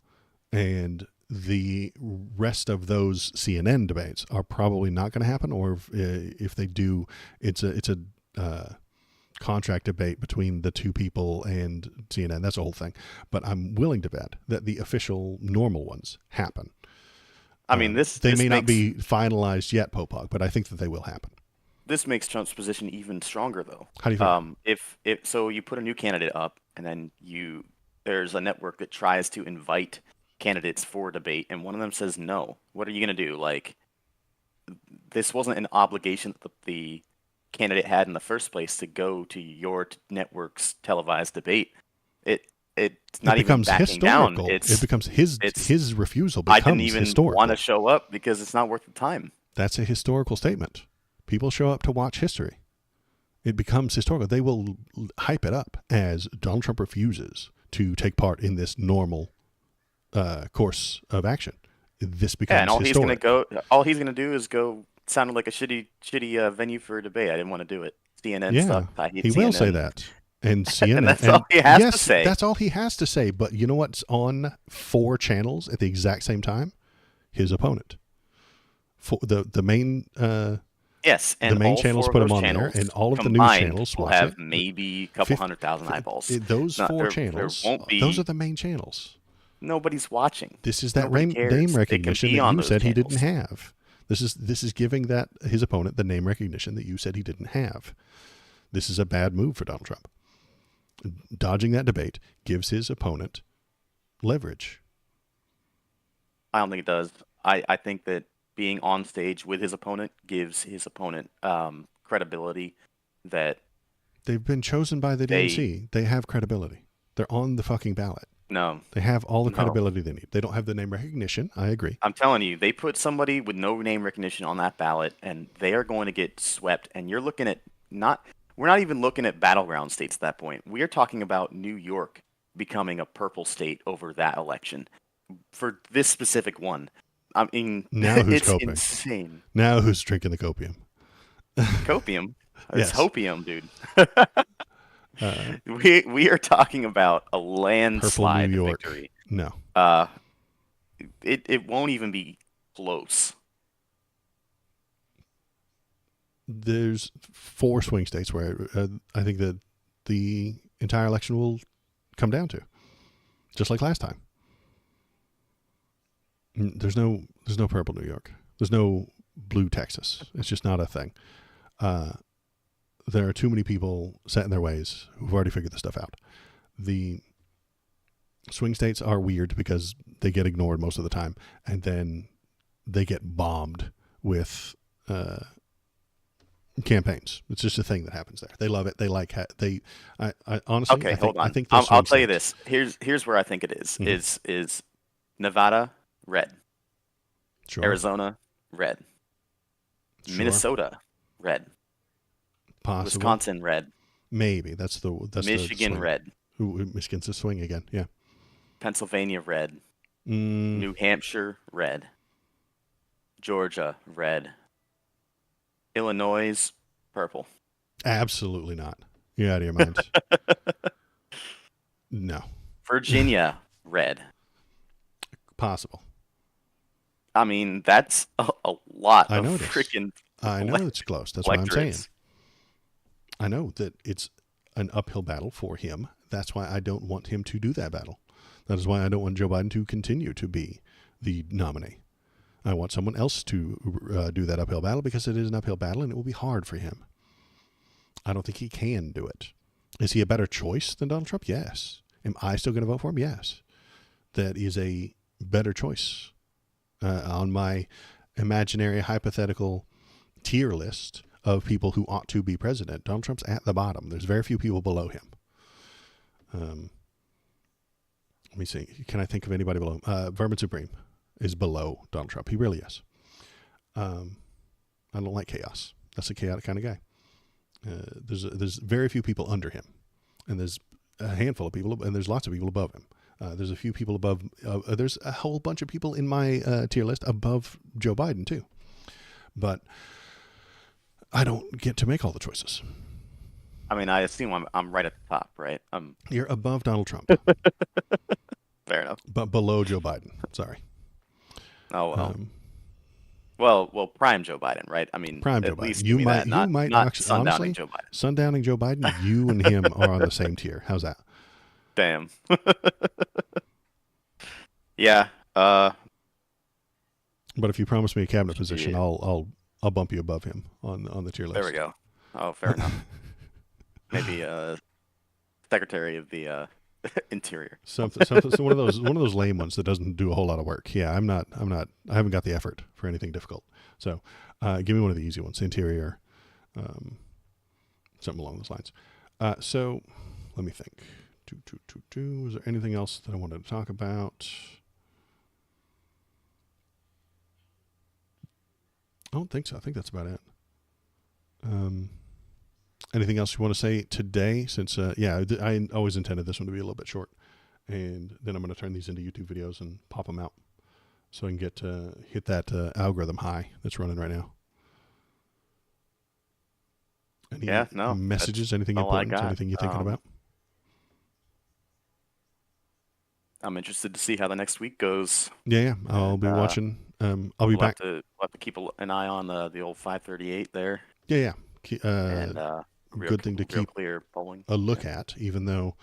And the rest of those CNN debates are probably not going to happen, or if they do, it's a contract debate between the two people and CNN. That's the whole thing. But I'm willing to bet that the official normal ones happen. I mean, they may not be finalized yet, Popok, but I think that they will happen. This makes Trump's position even stronger, though. How do you feel? If so, you put a new candidate up, and then there's a network that tries to invite candidates for debate, and one of them says no. What are you going to do? Like, this wasn't an obligation that the candidate had in the first place to go to your network's televised debate. It's not even backing down. It becomes his refusal becomes I didn't even historical. want to show up because it's not worth the time. That's a historical statement. People show up to watch history. It becomes historical. They will hype it up as Donald Trump refuses to take part in this normal course of action. This becomes and all historic. All he's gonna do is go. Sounded like a shitty venue for a debate. I didn't want to do it. CNN stuff. I hate he CNN. will say that. And CNN. And that's all he has to say. That's all he has to say. But you know what's on 4 channels at the exact same time? His opponent. For the main. Yes, and the main all channels 4 put of them on channels there, and all of the news channels will have maybe a couple 100,000 eyeballs. Those 4 channels. There won't be. Those are the main channels. Nobody's watching. This is that name recognition that you said he didn't have. This is giving that his opponent the name recognition that you said he didn't have. This is a bad move for Donald Trump. Dodging that debate gives his opponent leverage. I don't think it does. I think that being on stage with his opponent gives his opponent credibility that they've been chosen by the DNC. They have credibility. They're on the fucking ballot. No. They have all the credibility they need. They don't have the name recognition. I agree. I'm telling you, they put somebody with no name recognition on that ballot, and they are going to get swept. And you're looking at we're not even looking at battleground states at that point. We are talking about New York becoming a purple state over that election. For this specific one, I mean, Now who's it's coping? insane. Now who's drinking the copium? Copium? It's Yes. hopium, dude. Uh, We are talking about a Purple New landslide York. victory. No. Uh, it won't even be close. There's 4 swing states where I think that the entire election will come down to, just like last time. There's no purple New York. There's no blue Texas. It's just not a thing. There are too many people set in their ways who've already figured this stuff out. The swing states are weird because they get ignored most of the time, and then they get bombed with campaigns. It's just a thing that happens there. They love it. They like they. I honestly, Okay, I hold on. think I'll tell you this. Here's where I think it is. Mhm. Is Nevada red, Sure. Arizona red, Sure. Minnesota red, Possible. Wisconsin red, Maybe that's Michigan the swing. red, Michigan's the swing again. Yeah. Pennsylvania red, New Hampshire red, Georgia red, Illinois purple. Absolutely not. You're out of your mind. No. Virginia red. Possible. I mean, that's a lot I of know it is. freaking. I know it's close. That's what I'm saying. I know that it's an uphill battle for him. That's why I don't want him to do that battle. That is why I don't want Joe Biden to continue to be the nominee. I want someone else to do that uphill battle because it is an uphill battle and it will be hard for him. I don't think he can do it. Is he a better choice than Donald Trump? Yes. Am I still going to vote for him? Yes. That is a better choice. On my imaginary hypothetical tier list of people who ought to be president, Donald Trump's at the bottom. There's very few people below him. Let me see. Can I think of anybody below him? Vermin Supreme is below Donald Trump. He really is. I don't like chaos. That's a chaotic kind of guy. There's very few people under him, and there's a handful of people, and there's lots of people above him. There's a few people above. There's a whole bunch of people in my tier list above Joe Biden too, but I don't get to make all the choices. I mean, I assume I'm right at the top, right? You're above Donald Trump. Fair enough. But below Joe Biden. Sorry. Oh well. Well, prime Joe Biden, right? I mean, prime Joe at least Biden. You might not actually, sundowning honestly, Joe Biden. sundowning Joe Biden. You and him are on the same tier. How's that? Damn. Yeah. But if you promise me a cabinet position, I'll bump you above him on the tier list. There we go. Oh, fair enough. Maybe Secretary of the Interior. Something one of those lame ones that doesn't do a whole lot of work. Yeah, I haven't got the effort for anything difficult. So, give me one of the easy ones, Interior, something along those lines. So, let me think. Was there anything else that I wanted to talk about? I don't think so. I think that's about it. Anything else you want to say today? Since, I always intended this one to be a little bit short. And then I'm going to turn these into YouTube videos and pop them out so I can get hit that algorithm high that's running right now. Any messages? Anything important? Anything you're thinking about? I'm interested to see how the next week goes. Yeah. I'll be watching. I'll be back. We'll have to keep an eye on the old 538 there. Yeah. And good thing to keep clear polling. a look at, even though,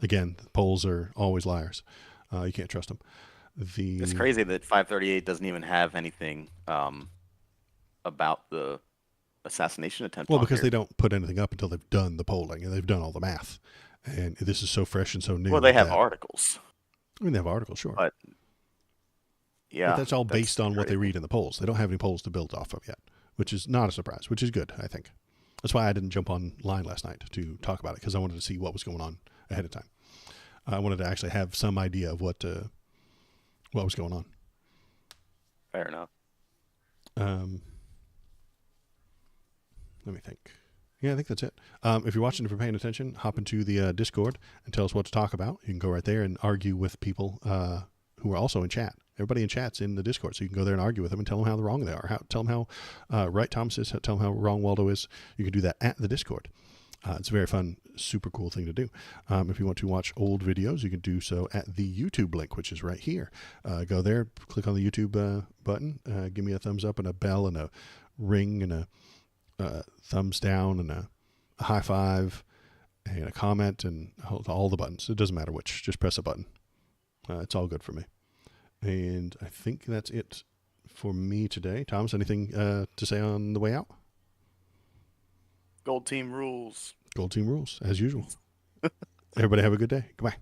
again, the polls are always liars. You can't trust them. It's crazy that 538 doesn't even have anything about the assassination attempt. Well, because they don't put anything up until they've done the polling and they've done all the math. And this is so fresh and so new. Well, they have articles. I mean, they have articles, sure. But yeah, but that's all based on what they read in the polls. They don't have any polls to build off of yet, which is not a surprise, which is good, I think. That's why I didn't jump online last night to talk about it, because I wanted to see what was going on ahead of time. I wanted to actually have some idea of what was going on. Fair enough. Let me think. Yeah, I think that's it. If you're watching, if you're paying attention, hop into the Discord and tell us what to talk about. You can go right there and argue with people who are also in chat. Everybody in chat's in the Discord, so you can go there and argue with them and tell them how wrong they are. Tell them how right Thomas is. Tell them how wrong Waldo is. You can do that at the Discord. It's a very fun, super cool thing to do. If you want to watch old videos, you can do so at the YouTube link, which is right here. Go there, click on the YouTube button, give me a thumbs up and a bell and a ring and a thumbs down and a high five and a comment and all the buttons. It doesn't matter which. Just press a button. It's all good for me. And I think that's it for me today. Thomas, anything to say on the way out? Gold team rules. Gold team rules, as usual. Everybody have a good day. Goodbye.